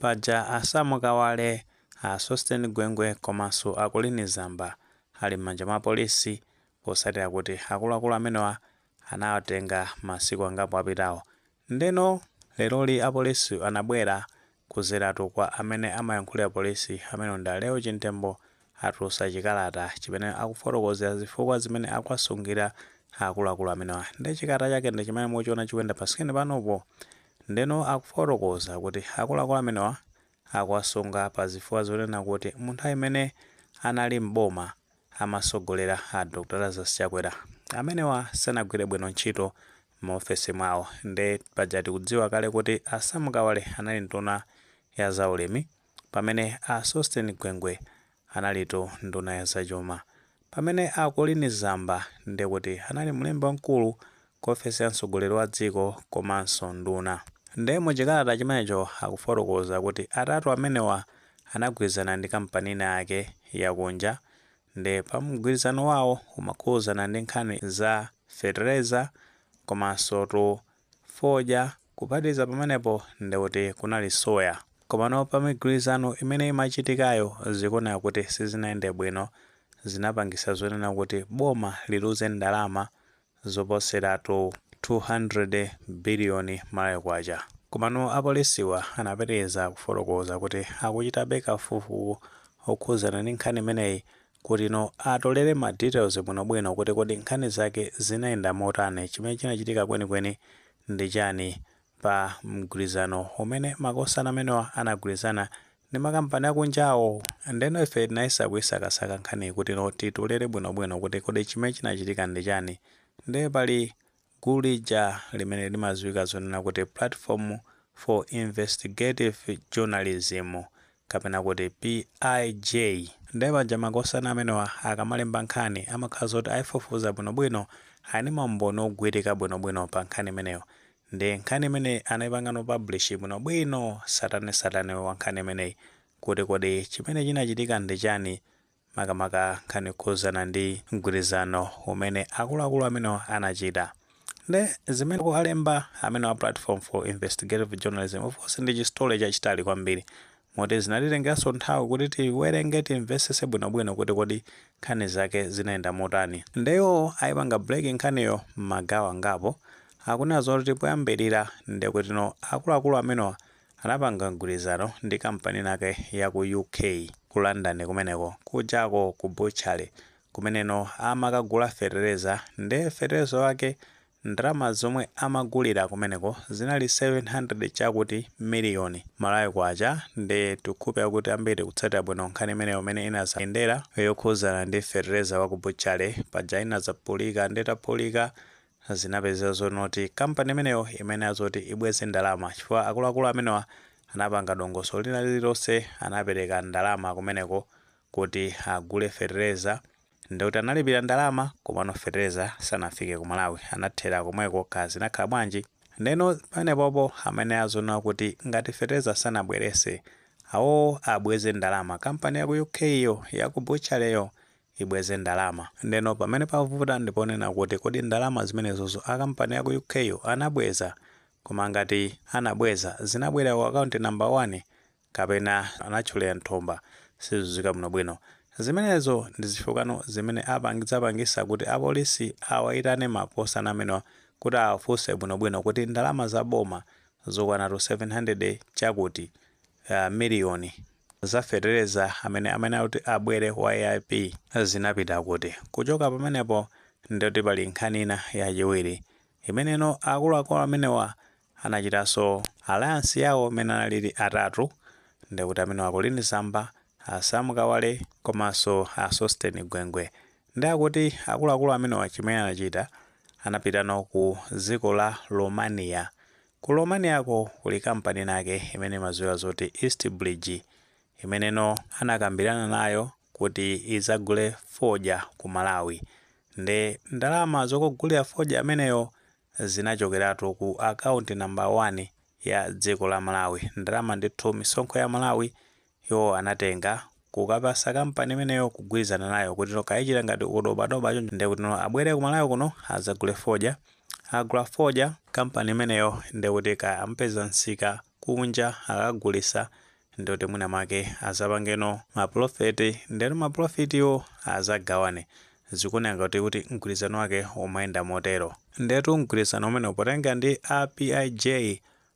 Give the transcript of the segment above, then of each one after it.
paja asamukawale Sosteni Gwengwe komanso Akolini Zamba ali m'manja mwa polisi posatira kuti akuluakulu amenewa anawatenga masiku angapo apitawo. Ndeno leroli apolisi anabwera kuzeratu kwa amene amayankhulira polisi amene ndaleo Chintembo atulusa chikalata chimene akufotokozera zifukwa zimene akwasungira akuluakulu amenewa. Ndi chikalata chake ndi chimene muchiona chikuenda pasikeni panopo. Ndeno akufotokoza kuti akuluakulu amenewa akwasunga pa zifukwa zonena kuti munthu amene anali mboma amasogolera a Dr. Lazarus Chakwera amenewa sanagwire bwino ntchito maofesi mwawo. Ndi paja tikudziwa kale kuti asamukawale anali nduna ya zaulimi pamene Sosteni Gwengwe analito nduna ya zachuma, pamene Akolini Zamba ndi kuti anali mlembi wamkulu ku ofesi ya mtsogoleri wa dziko komanso nduna. Ndi muchikalata chimenecho akufotokoza kuti atatu amenewa anagwirizana ndi kampani yake yakunja, ndi pa mgwirizano wawo umakhuzana ndi nkhani za fertilizer komanso fodya kupatiza pamenepo ndi kuti kunali soya. Komano pa migwirizano imene imachitikayo zikuoneka kuti sizinayende bwino, zinapangisa zonena kuti boma liluze ndalama zoposeratu 200 biliyoni malawi kwacha. Komano apolisiwa anapitiriza kufotokoza kuti akuchitabe kafukufuku okhuzana ndi nkhani imeneyi kuti atolere ma details bwinobwino kuti kodi nkhani zake zinayenda motani, chimene chinachitika kwenikweni ndi chani pa mgwirizano umene makosana amenewa anagwirizana ndi makampani akunjawo. Ndeno ife tinayesa kuyisakasaka nkhani kuti titolere bwinobwino kuti kodi chimene chinachitika ndi chani. Ndi pali gulu lija limene limadziwika zonena kuti Platform for Investigative Journalism kapena kuti PIJ. Ndi paja makosana amenewa akamalemba nkhani amakhala zoti ayifufuza bwinobwino ali maumboni ogwirika bwinobwino pa nkhani imeneyo. Ndi nkhani imene anayipanga publish bwinobwino satane wa nkhani imeneyi kuti kodi chimene chinachitika ndi chani, makamaka nkhani khuzana ndi mgwirizano umene akuluakulu amenewa anachita. Ndi zimene alemba amene wa Platform for Investigative Journalism of course ndi chistole chachitali kwambiri, moti zinatitengeranso nthawi kuti tiwerenge timvesese bwinobwino kuti kodi nkhani zake zinayenda motani. Ndiyo ayipanga break nkhaniyo m'magawo angapo, akunena zoti poyambirira ndi kuti akuluakulu amenewa anapanga mgwirizano ndi kampani yake ya ku UK ku London kumeneko kujako ku butchery kumeneno amakagula fertilizer. Ndi fertilizer wake ndalama zomwe amagulira kumeneko zinali 700 chakuti miliyoni malawi kwacha. Ndi tikhupe kuti ambiri kutsatira bwino nkhani imeneyo imene inazayendera yokhuzana ndi fertilizer wa ku butchery paja inazapulika ndi tapulika zinapeza zonoti kampani imeneyo imene azoti ibweze ndalama chifukwa akuluakulu amenewa anapanga dongoso lina lililonse anapereka ndalama kumeneko kuti agule fertilizer. Ndi kuti analipira ndalama komano fertilizer sanafike ku Malawi, anathera komweko kazi nakhala bwanji. Ndeno panepopo amene azona kuti ngati fertilizer sanabwerese awo abweze ndalama, kampani ya ku UK yo ya ku butchery ibweze ndalama. Ndeno pamene pavuta ndiponena kuti kodi ndalama zimenezozo akampani ya ku UK yo anabweza, koma ngati anabweza zinabwera ku account number 1 kapena anachulera nthomba sizizika bwinobwino. Zimenezo ndi zifukano zimene apangisa kuti apolisi awayitane makosana amenewa kuti awafunse bwinobwino kuti ndalama za boma zokwana 700 chakuti miliyoni za fertilizer amene akuti abwere wa AIP zinapita kuti. Kuchoka pamenepo ndikuti pali nkhani ina yachiwiri imeneno akuluakulu amenewa anachitanso alliance yawo imene analili atatu, ndikuti amene Akolini Zamba, asamukawale komanso Sosteni Gwengwe. Ndi akuti akuluakulu amenewa chimene anachita anapitano ku dziko la Romania. Ku Romaniako kuli kampani yake imene imadziwika zoti East Bridge imeneno anakambirana nayo kuti izagule fodya ku Malawi. Ndi ndalama zokugulira fodya ameneyo zinachokeratu ku account number 1 ya dziko la Malawi. Ndalama ndithu misonkho ya Malawi yo anatenga kukapasa kampani imeneyo kugwirizana nayo kuti kayichita ngati udobadoba choncho. Ndi kuti abwere ku Malawi kuno azagule fodya. Agula fodya kampani imeneyo ndi kuti ampeza nsika kunja akagulisa ndoti mwina make azapangeno maprofiti ndero maprofitiwo azagawane. Zikuoneka kuti mgwirizano wake umayenda motero. Ndetu mgwirizano umene potenga ndi APIJ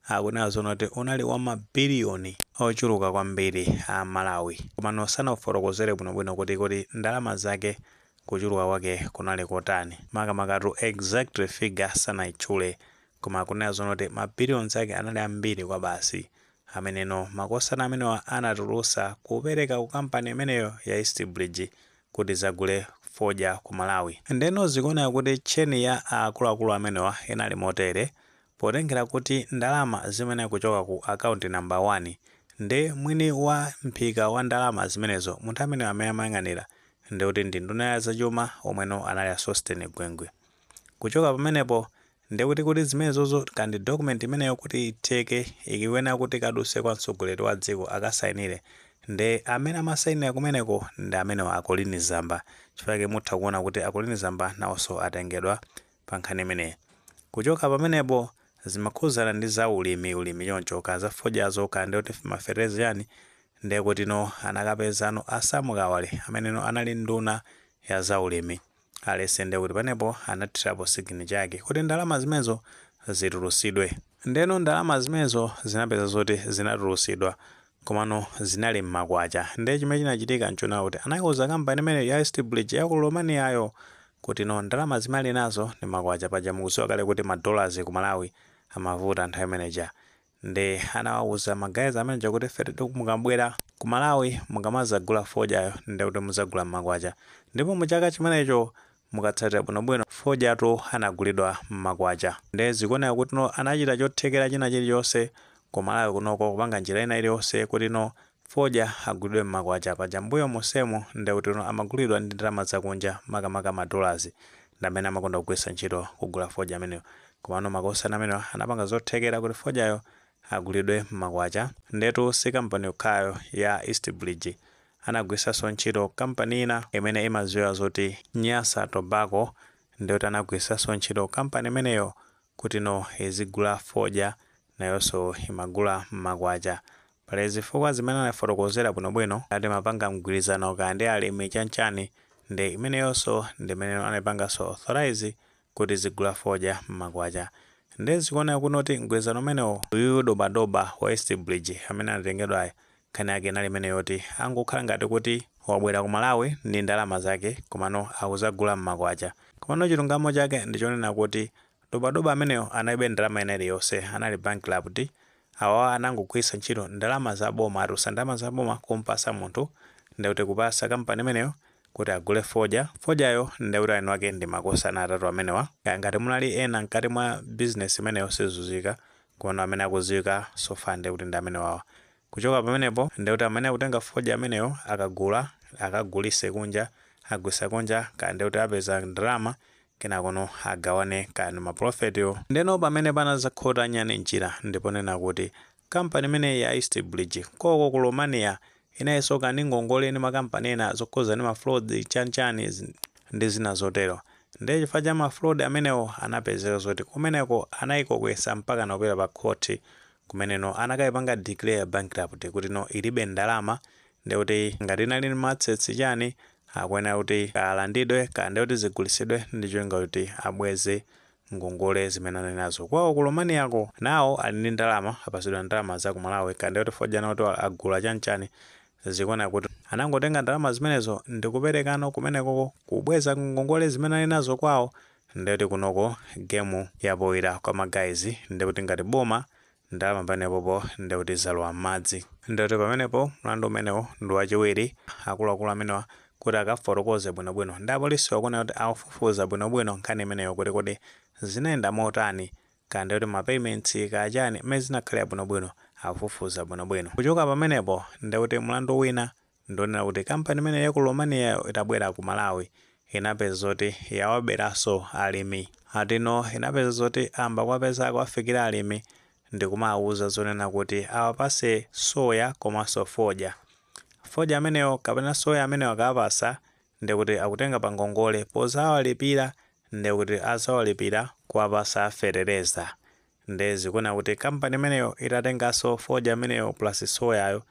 akunena kuti unali wa mabiliyoni ochuluka kwambiri a Malawi. Komano sanafotokozere bwinobwino kuti ndalama zake kuchuluka kwake kunali kotani. Makamakatu exact figure sanayitchule, koma akunena kuti mabiliyoni zake anali ambiri kwa basi. Ameneno makosana amenewa anatulusa kupereka ku kampani imeneyo ya East Bridge kuti zagule fodya ku Malawi. Ndeno zikuoneka kuti cheni ya akuluakulu amenewa inali motere, potengera kuti ndalama zimene kuchoka ku account number 1 nde mwini wa mphika wa ndalama zimenezo munthu amene amayang'anira ndikuti ndi nduna ya zachuma omweno anali a Sostene Gwengwe. Kuchoka pamenepo ndikuti zimenezozo kandi document imeneyo kuti itheke ikiwena kuti kaduse kwa mtsogoleri wa dziko akasayinire, nde amene amasayinira kumeneko ndi amenewa a Colleen Zamba. Chifukwa mutha kuona kuti a Colleen Zamba nawonso atengedwa pa nkhani imeneyi. Kuchoka pamenepo zimakhuzana ndi za ulimi choncho kaza fodyazo kandi kuti maferezi yani ndekuti anakapezano asamukawale ameneno anali nduna ya za ulimi alesende kuti panepo anathirapo sigini chake kuti ndalama zimenezo zitulusidwe. Ndeno ndalama zimenezo zinapeza zoti zinatulusidwa komano zinali m'makwacha. Nde chimene chinachitika nchona kuti anayiuza kampani imene ya East Bridge ya ku Romania kuti ndalama zimali nazo ndi makwacha paja mukudziwa kale kuti $, ku Malawi amavuta nthawi imeneja. Nde anawauza magayizi amene kuti fete mukabwera ku Malawi mukamazagula fodyayo nde kuti muzagula m'makwacha, ndipo muchaka chimenecho mukatsatira bwinobwino fodyatu anagulidwa m'makwacha. Nde zikuoneka kuti anachita chothekera china chilichonse ku Malawi kunoko kupanga njira ina iliyonse kuti fodya agulidwe m'makwacha paja mbuyo monsemo nde kuti amagulidwa ndi ndalama zakunja makamaka $, ndamene amakonda kugwiritsa ntchito kugula fodya ameneyo. Komano makosana amenewa anapanga zothekera kuti fodyayo agulidwe m'makwacha. Ndetu si kampani yokhayo ya East Bridge, anagwiritsanso ntchito kampani ina imene imadziwika zoti Nyasa Tobacco, ndekuti anagwiritsanso ntchito kampani imeneyo kuti izigula fodya nayonso imagula m'makwacha. Pali zifukwa zimene anafotokozera bwinobwino ati mapanga mgwirizano kandi alimi chanchani, nde imeneyonso ndimene anapanganso authorize kuti zigula fodya m'makwacha. Nde zikuoneka kuti mgwirizano umenewo uyu dobadoba wa East Bridge amene anatengedwa nkhani yake inali imene yoti angokhala ngati kuti wabwera ku Malawi ndi ndalama zake komano akuzagula m'makwacha. Komano chilungamo chake ndichonena kuti dobadoba ameneyo analibe ndalama ina iliyonse, anali bankrupt. Awa anangogwiritsa ntchito ndalama za boma, atusa ndalama za boma kumpasa munthu ndekuti kupasa kampani imeneyo kuti agule fodyayo ndekuti aino ake ndi makosana atatu amenewa. Ngati munali ena mkati mwa business imeneyo sizuzika kuona amene akuziwika sofa ndekuti ndi amenewawa. Kuchoka pamenepo ndekuti amene akutenga fodya ameneyo akagulise kunja, agwisa kunja kandi kuti apeza ndalama kenakono agawane kandi maprofitiyo. Ndeno pamene panazakhota nyani njira ndipo nena kuti kampani imene ya East Bridge koko ku Romania inayisoka ndi ngongole ndi makampani ena zokhuza ndi mafraud chanchani ndi zina zotero. Nde chifukwa cha mafraud amenewo anapezeka zoti kumeneko anayikokwesa mpaka napita pa court kumeneno anakayipanga declare bankrupt kuti ilibe ndalama ndekuti ngati inali matsetse chani akuyenera kuti alandidwe kandi kuti zigulisidwe ndi cholinga kuti abweze ngongole zimene ali nazo. Kwawo ku Romaniako nawo ali ndi ndalama, apasidwa ndalama za ku Malawi kandi kuti fodya kuti agula chanchani. Zikuoneka kuti anangotenga ndalama zimenezo ndi kuperekano kumeneko kubweza ngongole zimene ali nazo kwawo. Ndekuti kunoko gemu yapoyira kwa magayizi ndekuti ngati boma ndalama panepopo ndekuti zalowa m'madzi. Ndekuti pamenepo mlandu umenewo ndi wachiwiri akuluakulu amenewa kuti akafotokoze bwinobwino ndi apolisi wakuona kuti akufufuza bwinobwino nkhani imeneyo kuti zinayenda motani kandi kuti mapayments kachani mmene zinakhalira bwinobwino akufufuza bwinobwino. Kuchoka pamenepo ndekuti mlandu wina ndionera kuti kampani imene ya ku Romania itabwera ku Malawi inapeza zoti yawaberanso alimi. Atino inapeza zoti amba kwapeza kwafikira alimi ndi kumawuza zonena kuti awapase soya komanso fodya. Fodya ameneyo kapena soya ameneyo akapasa ndekuti akutenga pa ngongole pozawalipira ndekuti azawalipira kuwapasa fereleza. Nde zikuona kuti kampani imeneyo itatenganso fodya ameneyo plus soyayo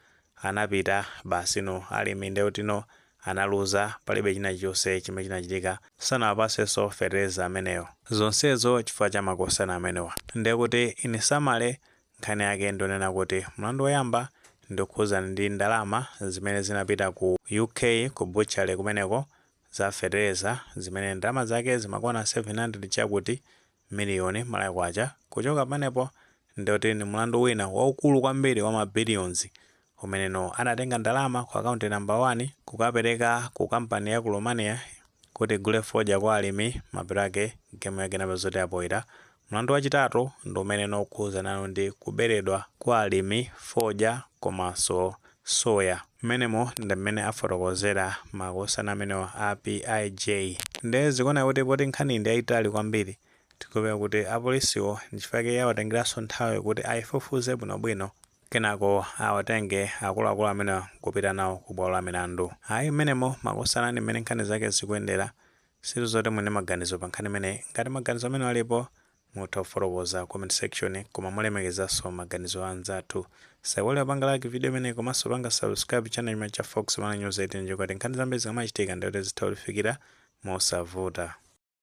anapita basino alimi ndeutino analuza palibe china chonse chimene chinachitika sanawapasenso fertilizer ameneyo. Zonsezo chifukwa cha makosana amenewa. Ndekuti ine samale nkhani yake ndonena kuti mlandu woyamba ndikukhuzana ndi ndalama zimene zinapita ku UK ku butchery kumeneko za fertilizer zimene ndalama zake zimakwana 700 chakuti miliyoni malaya kwacha. Kuchoka panepo ndoti ni mlandu wina waukulu kwambiri wa mabiliyons umeneno anatenga ndalama kwa akaunti number 1 kukapereka ku kampani ya ku Romania kuti gule foja kwa alimi mapiro ake gemu yake napezoti apoira. Mlandu wachitatu ndi umeneno ukukhuzana ndi kuberedwa kwa alimi foja komanso soya. Mmenemo ndi mmene afotokozera makosana amenewa a PIJ. Nde zikuona kuti poti nkhani ndi yayitali kwambiri tikupeza kuti apolisiwo nchifukwa yawatengeranso nthawi kuti ayifufuze bwinobwino kenako awatenge akuluakulu amene kupita nawo ku bwalo la milandu. Ayi mmenemo makosana ndi mmene nkhani zake zikuyendera. Situ zoti mwene maganizo pa nkhani imene ngati maganizo amene alipo mutha kufotokoza comment section koma mulemekezanso maganizo anzathu. Saiwale panga like video imene komanso panga subscribe channel cha Fox News 18 kuti nkhani zambiri zikamachitika ndiye zitha kufikira mosavuta.